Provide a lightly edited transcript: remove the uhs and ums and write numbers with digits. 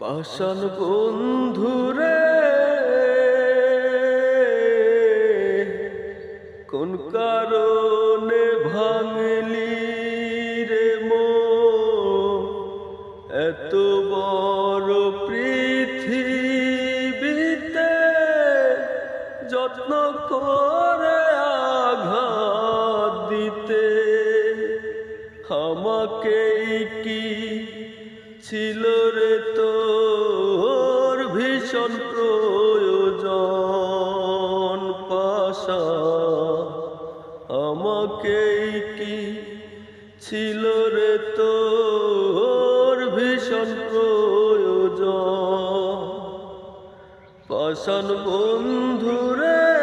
পাষাণ বন্ধুরে কোন কারণে ভাঙলি রে মন, এত বড় পৃথিবীতে যত্ন করে আঘাত দিতে। আমাকেই কি ছিল রে তোর ভীষণ প্রয়োজন পাষাণ, আমাকেই কি ছিল রে তোর ভীষণ প্রয়োজন। পাষাণ বন্ধুরে